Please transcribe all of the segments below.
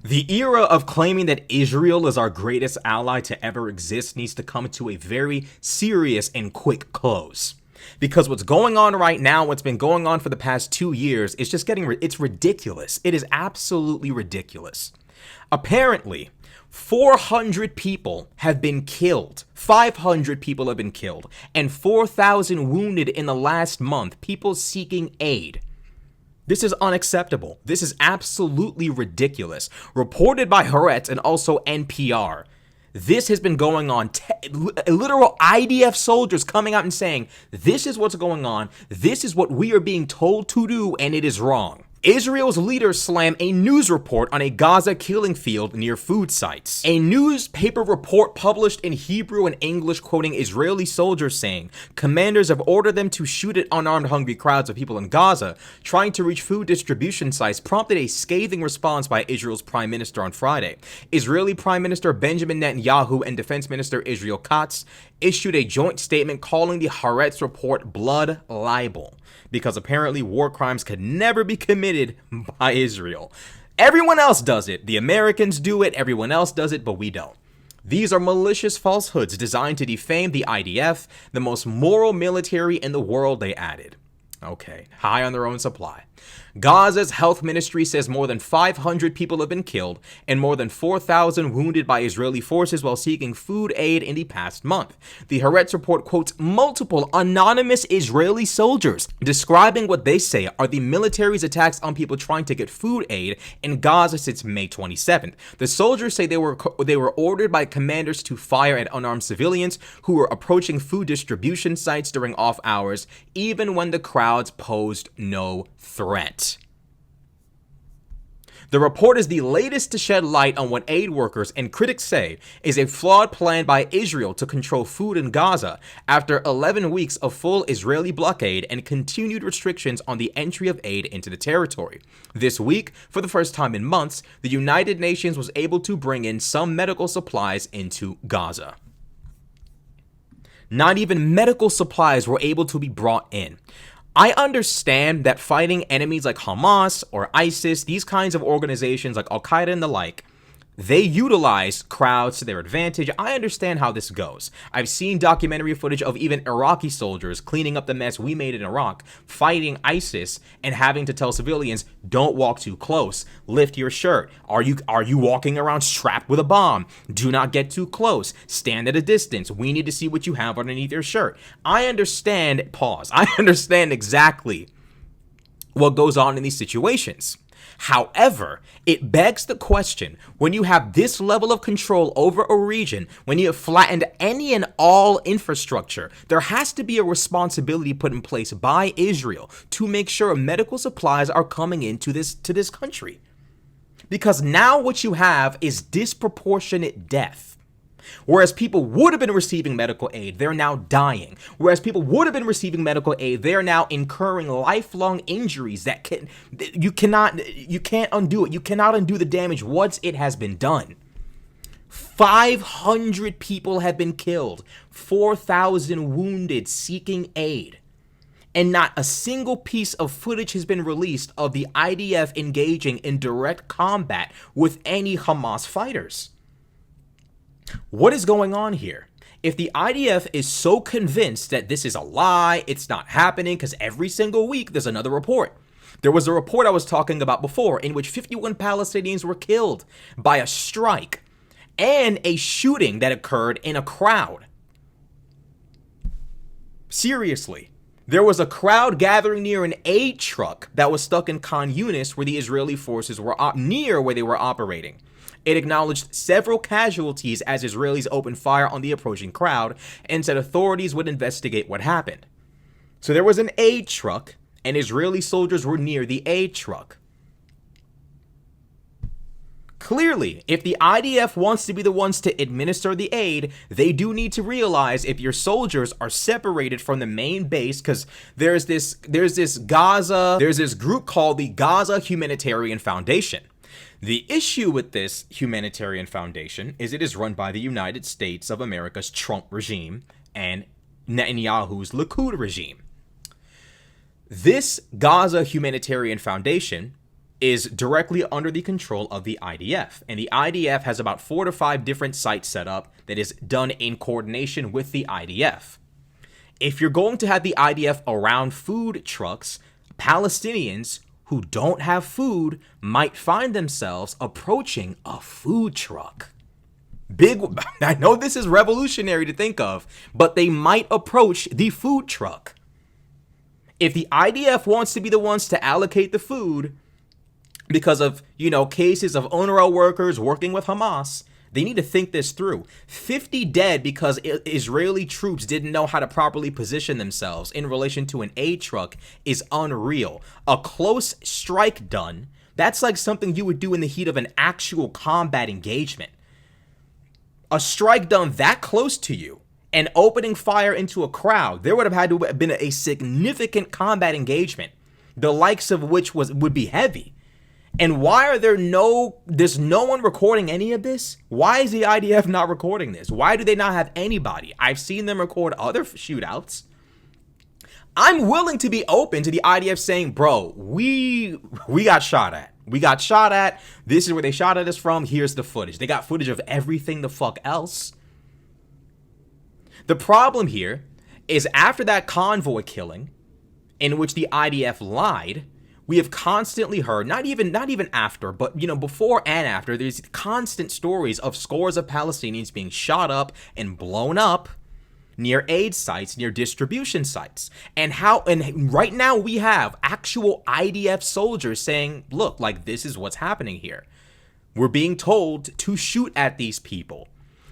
The era of claiming that Israel is our greatest ally to ever exist needs to come to a very serious and quick close. Because what's going on right now, what's been going on for the past 2 years, is just it's ridiculous. It is absolutely ridiculous. Apparently, 400 people have been killed, 500 people have been killed, and 4,000 wounded in the last month, people seeking aid. This is unacceptable. This is absolutely ridiculous. Reported by Haaretz and also NPR. This has been going on. Literal IDF soldiers coming out and saying, this is what's going on. This is what we are being told to do, and it is wrong. Israel's leaders slam a news report on a Gaza killing field near food sites. A newspaper report published in Hebrew and English quoting Israeli soldiers saying, commanders have ordered them to shoot at unarmed hungry crowds of people in Gaza trying to reach food distribution sites, prompted a scathing response by Israel's prime minister on Friday. Israeli Prime Minister Benjamin Netanyahu and Defense Minister Israel Katz issued a joint statement calling the Haaretz report blood libel, because apparently war crimes could never be committed by Israel. Everyone else does it. The Americans do it. Everyone else does it, but we don't. These are malicious falsehoods designed to defame the IDF, the most moral military in the world, they added. Okay, high on their own supply. Gaza's health ministry says more than 500 people have been killed and more than 4,000 wounded by Israeli forces while seeking food aid in the past month. The Haaretz report quotes multiple anonymous Israeli soldiers describing what they say are the military's attacks on people trying to get food aid in Gaza since May 27th. The soldiers say they were ordered by commanders to fire at unarmed civilians who were approaching food distribution sites during off hours, even when the crowds posed no threat. The report is the latest to shed light on what aid workers and critics say is a flawed plan by Israel to control food in Gaza after 11 weeks of full Israeli blockade and continued restrictions on the entry of aid into the territory. This week, for the first time in months, the United Nations was able to bring in some medical supplies into Gaza. Not even medical supplies were able to be brought in. I understand that fighting enemies like Hamas or ISIS, these kinds of organizations like Al-Qaeda and the like, they utilize crowds to their advantage. I understand how this goes. I've seen documentary footage of even Iraqi soldiers cleaning up the mess we made in Iraq, fighting ISIS and having to tell civilians, don't walk too close, lift your shirt. Are you walking around strapped with a bomb? Do not get too close. Stand at a distance. We need to see what you have underneath your shirt. I understand, I understand exactly what goes on in these situations. However, it begs the question, when you have this level of control over a region, when you have flattened any and all infrastructure, there has to be a responsibility put in place by Israel to make sure medical supplies are coming into this country. Because now what you have is disproportionate death. Whereas people would have been receiving medical aid, they're now dying. Whereas people would have been receiving medical aid, they're now incurring lifelong injuries that you can't undo it. You cannot undo the damage once it has been done. 500 people have been killed, 4,000 wounded seeking aid. And not a single piece of footage has been released of the IDF engaging in direct combat with any Hamas fighters. What is going on here? If the IDF is so convinced that this is a lie, it's not happening, because every single week there's another report. There was a report I was talking about before in which 51 Palestinians were killed by a strike and a shooting that occurred in a crowd. Seriously. There was a crowd gathering near an aid truck that was stuck in Khan Yunis, where the Israeli forces were near where they were operating. It acknowledged several casualties as Israelis opened fire on the approaching crowd and said authorities would investigate what happened. So there was an aid truck, and Israeli soldiers were near the aid truck. Clearly, if the IDF wants to be the ones to administer the aid, they do need to realize if your soldiers are separated from the main base, because there's this group called the Gaza Humanitarian Foundation. The issue with this humanitarian foundation is it is run by the United States of America's Trump regime and Netanyahu's Likud regime. This Gaza Humanitarian Foundation is directly under the control of the IDF. And the IDF has about 4 to 5 different sites set up that is done in coordination with the IDF. If you're going to have the IDF around food trucks, Palestinians who don't have food might find themselves approaching a food truck. I know this is revolutionary to think of, but they might approach the food truck. If the IDF wants to be the ones to allocate the food because of, cases of UNRWA workers working with Hamas, they need to think this through. 50 dead because Israeli troops didn't know how to properly position themselves in relation to an aid truck is unreal. A close strike done, that's like something you would do in the heat of an actual combat engagement. A strike done that close to you and opening fire into a crowd, there would have had to have been a significant combat engagement, the likes of which would be heavy. And why are there's no one recording any of this? Why is the IDF not recording this? Why do they not have anybody? I've seen them record other shootouts. I'm willing to be open to the IDF saying, bro, we got shot at. We got shot at. This is where they shot at us from. Here's the footage. They got footage of everything the fuck else. The problem here is after that convoy killing, in which the IDF lied, we have constantly heard, not even after, but before and after, there's constant stories of scores of Palestinians being shot up and blown up near aid sites, near distribution sites. And right now we have actual IDF soldiers saying, look, like, this is what's happening here. We're being told to shoot at these people,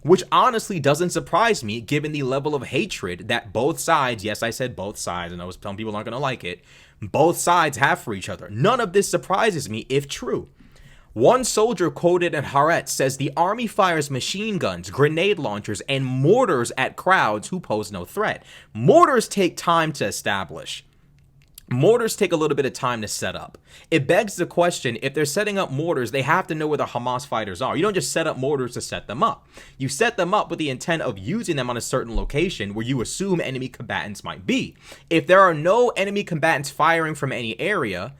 which honestly doesn't surprise me given the level of hatred that both sides, yes, I said both sides, I know some people aren't going to like it, both sides have for each other. None of this surprises me if true. One soldier quoted in Haaretz says the army fires machine guns, grenade launchers, and mortars at crowds who pose no threat. Mortars take time to establish. Mortars take a little bit of time to set up. It begs the question, if they're setting up mortars, they have to know where the Hamas fighters are. You don't just set up mortars to set them up. You set them up with the intent of using them on a certain location where you assume enemy combatants might be. If there are no enemy combatants firing from any area,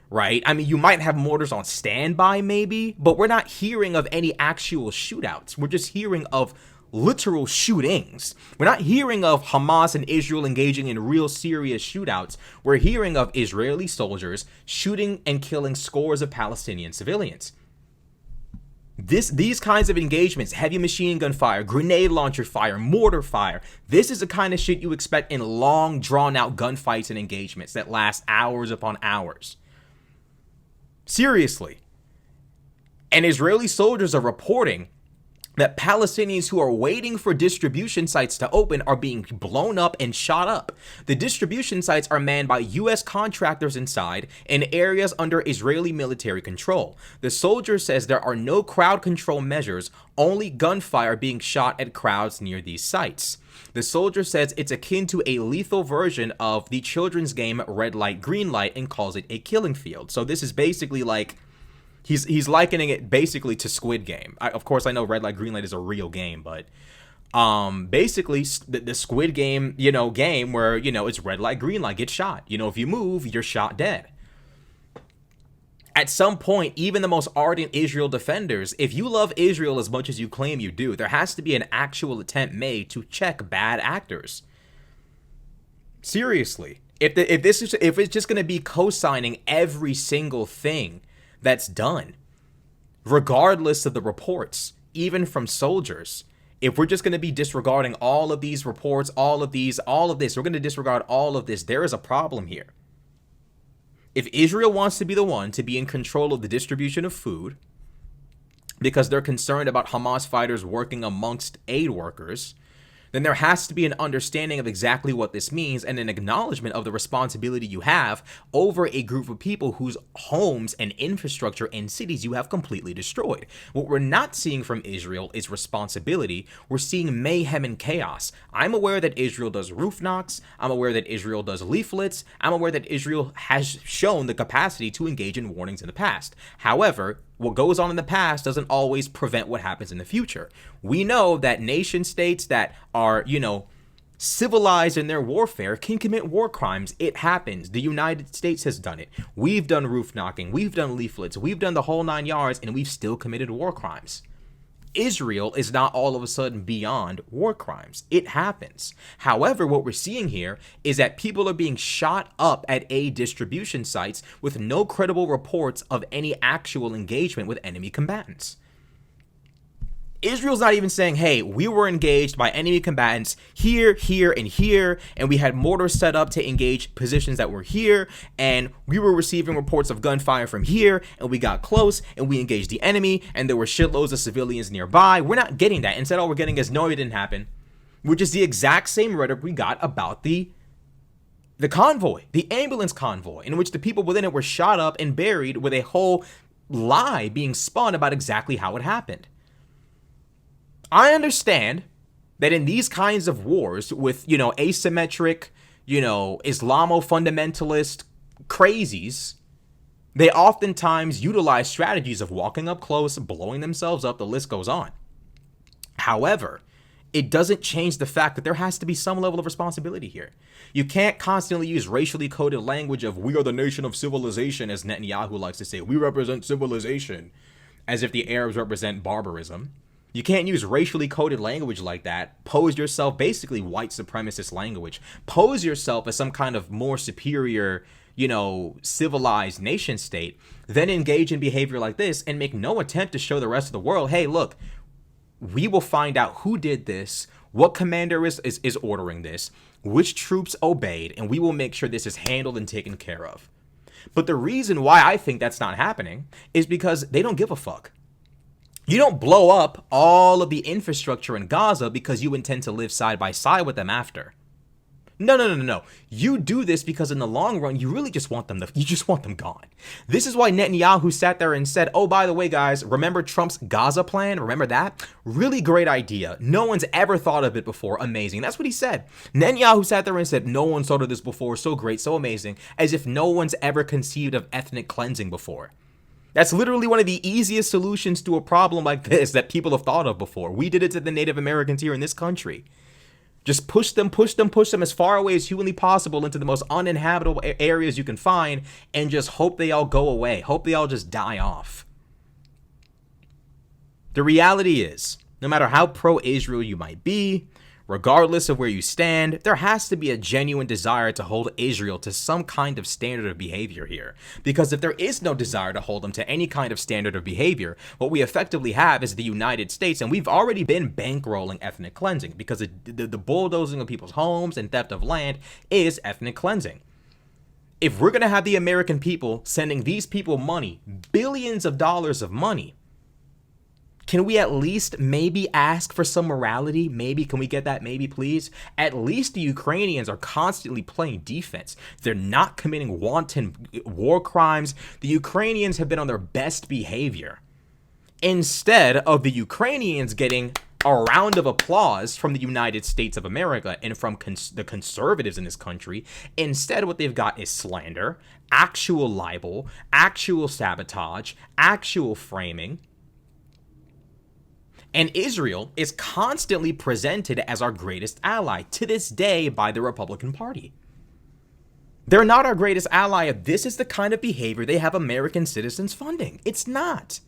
right? I mean, you might have mortars on standby maybe, but we're not hearing of any actual shootouts. We're just hearing of literal shootings. We're not hearing of Hamas and Israel engaging in real serious shootouts. We're hearing of Israeli soldiers shooting and killing scores of Palestinian civilians. These kinds of engagements, heavy machine gun fire, grenade launcher fire, mortar fire, this is the kind of shit you expect in long, drawn-out gunfights and engagements that last hours upon hours. Seriously. And Israeli soldiers are reporting that Palestinians who are waiting for distribution sites to open are being blown up and shot up. The distribution sites are manned by U.S. contractors inside in areas under Israeli military control. The soldier says there are no crowd control measures, only gunfire being shot at crowds near these sites. The soldier says it's akin to a lethal version of the children's game Red Light, Green Light and calls it a killing field. So this is basically like He's likening it basically to Squid Game. Of course, I know Red Light, Green Light is a real game, but basically the Squid Game, game where, it's red light, green light, get shot. If you move, you're shot dead. At some point, even the most ardent Israel defenders, if you love Israel as much as you claim you do, there has to be an actual attempt made to check bad actors. Seriously. If it's just going to be co-signing every single thing that's done, regardless of the reports, even from soldiers, if we're just going to be disregarding all of these reports, all of this, we're going to disregard all of this, there is a problem here. If Israel wants to be the one to be in control of the distribution of food, because they're concerned about Hamas fighters working amongst aid workers, then there has to be an understanding of exactly what this means and an acknowledgement of the responsibility you have over a group of people whose homes and infrastructure and cities you have completely destroyed. What we're not seeing from Israel is responsibility. We're seeing mayhem and chaos. I'm aware that Israel does roof knocks. I'm aware that Israel does leaflets. I'm aware that Israel has shown the capacity to engage in warnings in the past. However, what goes on in the past doesn't always prevent what happens in the future. We know that nation states that are, civilized in their warfare, can commit war crimes. It happens. The United States has done it. We've done roof knocking. We've done leaflets. We've done the whole 9 yards, and we've still committed war crimes. Israel is not all of a sudden beyond war crimes. It happens. However, what we're seeing here is that people are being shot up at aid distribution sites with no credible reports of any actual engagement with enemy combatants. Israel's not even saying, hey, we were engaged by enemy combatants here, here, and here, and we had mortars set up to engage positions that were here, and we were receiving reports of gunfire from here, and we got close, and we engaged the enemy, and there were shitloads of civilians nearby. We're not getting that. Instead, all we're getting is, no, it didn't happen, which is the exact same rhetoric we got about the convoy, the ambulance convoy, in which the people within it were shot up and buried with a whole lie being spun about exactly how it happened. I understand that in these kinds of wars with, asymmetric, Islamo-fundamentalist crazies, they oftentimes utilize strategies of walking up close, blowing themselves up, the list goes on. However, it doesn't change the fact that there has to be some level of responsibility here. You can't constantly use racially coded language of, we are the nation of civilization, as Netanyahu likes to say. We represent civilization, as if the Arabs represent barbarism. You can't use racially coded language like that. Pose yourself, basically white supremacist language. Pose yourself as some kind of more superior, civilized nation state. Then engage in behavior like this and make no attempt to show the rest of the world, hey, look, we will find out who did this, what commander is ordering this, which troops obeyed, and we will make sure this is handled and taken care of. But the reason why I think that's not happening is because they don't give a fuck. You don't blow up all of the infrastructure in Gaza because you intend to live side by side with them after. No. You do this because in the long run, you really just want them gone. This is why Netanyahu sat there and said, oh, by the way, guys, remember Trump's Gaza plan? Remember that? Really great idea. No one's ever thought of it before. Amazing. That's what he said. Netanyahu sat there and said, no one thought of this before. So great, so amazing. As if no one's ever conceived of ethnic cleansing before. That's literally one of the easiest solutions to a problem like this that people have thought of before. We did it to the Native Americans here in this country. Just push them as far away as humanly possible into the most uninhabitable areas you can find and just hope they all go away. Hope they all just die off. The reality is, no matter how pro-Israel you might be, regardless of where you stand, there has to be a genuine desire to hold Israel to some kind of standard of behavior here. Because if there is no desire to hold them to any kind of standard of behavior, what we effectively have is the United States, and we've already been bankrolling ethnic cleansing because the bulldozing of people's homes and theft of land is ethnic cleansing. If we're going to have the American people sending these people money, billions of dollars of money, can we at least maybe ask for some morality? Maybe, can we get that? Maybe, please. At least the Ukrainians are constantly playing defense. They're not committing wanton war crimes. The Ukrainians have been on their best behavior. Instead of the Ukrainians getting a round of applause from the United States of America and from the conservatives in this country, instead what they've got is slander, actual libel, actual sabotage, actual framing. And Israel is constantly presented as our greatest ally to this day by the Republican Party. They're not our greatest ally if this is the kind of behavior they have American citizens funding. It's not.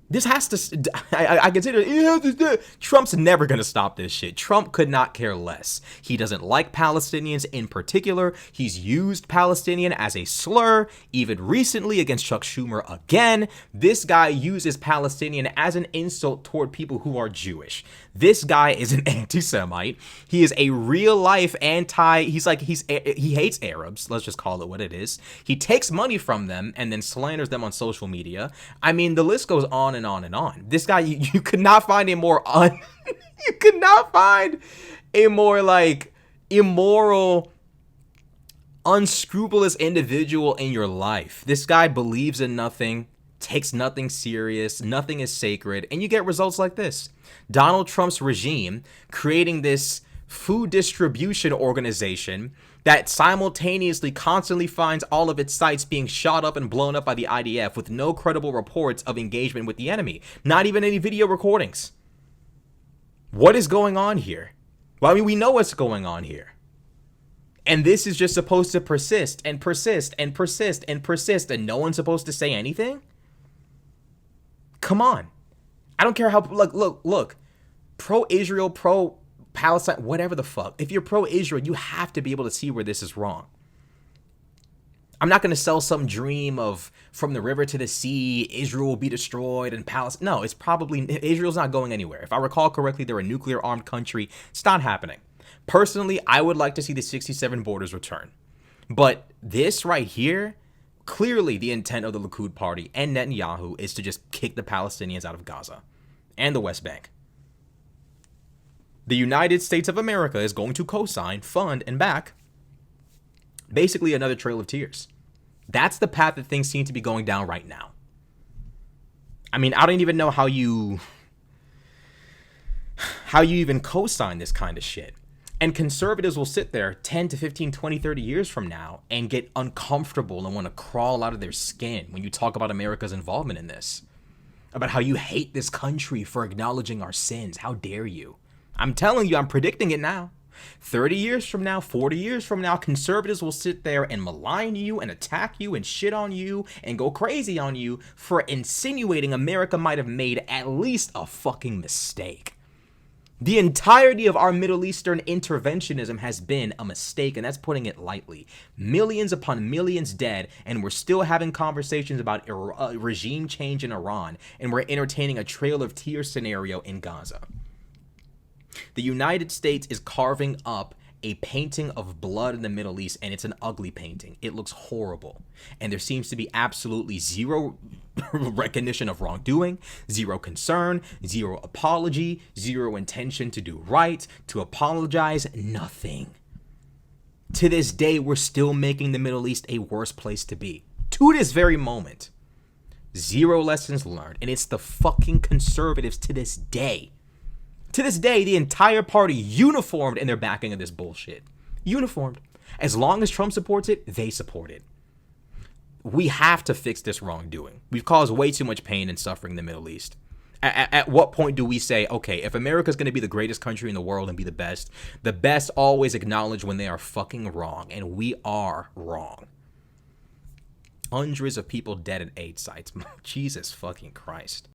This has to, I consider, Trump's never going to stop this shit. Trump could not care less. He doesn't like Palestinians in particular. He's used Palestinian as a slur, even recently against Chuck Schumer again. This guy uses Palestinian as an insult toward people who are Jewish. This guy is an anti-Semite. He is a real-life he hates Arabs. Let's just call it what it is. He takes money from them and then slanders them on social media. I mean, the list goes on and on and on. This guy, you could not find a more you could not find a more immoral, unscrupulous individual in your life. This guy believes in nothing, takes nothing serious, nothing is sacred, and you get results like this. Donald Trump's regime creating this food distribution organization that simultaneously constantly finds all of its sites being shot up and blown up by the IDF with no credible reports of engagement with the enemy. Not even any video recordings. What is going on here? Well, I mean, we know what's going on here. And this is just supposed to persist and persist and persist and persist, and no one's supposed to say anything? Come on. I don't care how, look. Pro-Israel, pro-Palestine, whatever the fuck. If you're pro-Israel, you have to be able to see where this is wrong. I'm not going to sell some dream of from the river to the sea, Israel will be destroyed and Palestine. No, it's probably, Israel's not going anywhere. If I recall correctly, they're a nuclear armed country. It's not happening. Personally, I would like to see the 67 borders return. But this right here, clearly the intent of the Likud party and Netanyahu is to just kick the Palestinians out of Gaza and the West Bank. The United States of America is going to co-sign, fund, and back basically another Trail of Tears. That's the path that things seem to be going down right now. I mean, I don't even know how you even co-sign this kind of shit. And conservatives will sit there 10 to 15, 20, 30 years from now and get uncomfortable and want to crawl out of their skin when you talk about America's involvement in this. About how you hate this country for acknowledging our sins. How dare you? I'm telling you, I'm predicting it now. 30 years from now, 40 years from now, conservatives will sit there and malign you and attack you and shit on you and go crazy on you for insinuating America might have made at least a fucking mistake. The entirety of our Middle Eastern interventionism has been a mistake, and that's putting it lightly. Millions upon millions dead, and we're still having conversations about regime change in Iran, and we're entertaining a Trail of Tears scenario in Gaza. The United States is carving up a painting of blood in the Middle East, and it's an ugly painting. It looks horrible. And there seems to be absolutely zero recognition of wrongdoing, zero concern, zero apology, zero intention to do right, to apologize, nothing. To this day, we're still making the Middle East a worse place to be. To this very moment. Zero lessons learned. And it's the fucking conservatives to this day. To this day, the entire party uniformed in their backing of this bullshit. Uniformed. As long as Trump supports it, they support it. We have to fix this wrongdoing. We've caused way too much pain and suffering in the Middle East. At what point do we say, okay, if America's going to be the greatest country in the world and be the best always acknowledge when they are fucking wrong, and we are wrong. Hundreds of people dead at aid sites. Jesus fucking Christ.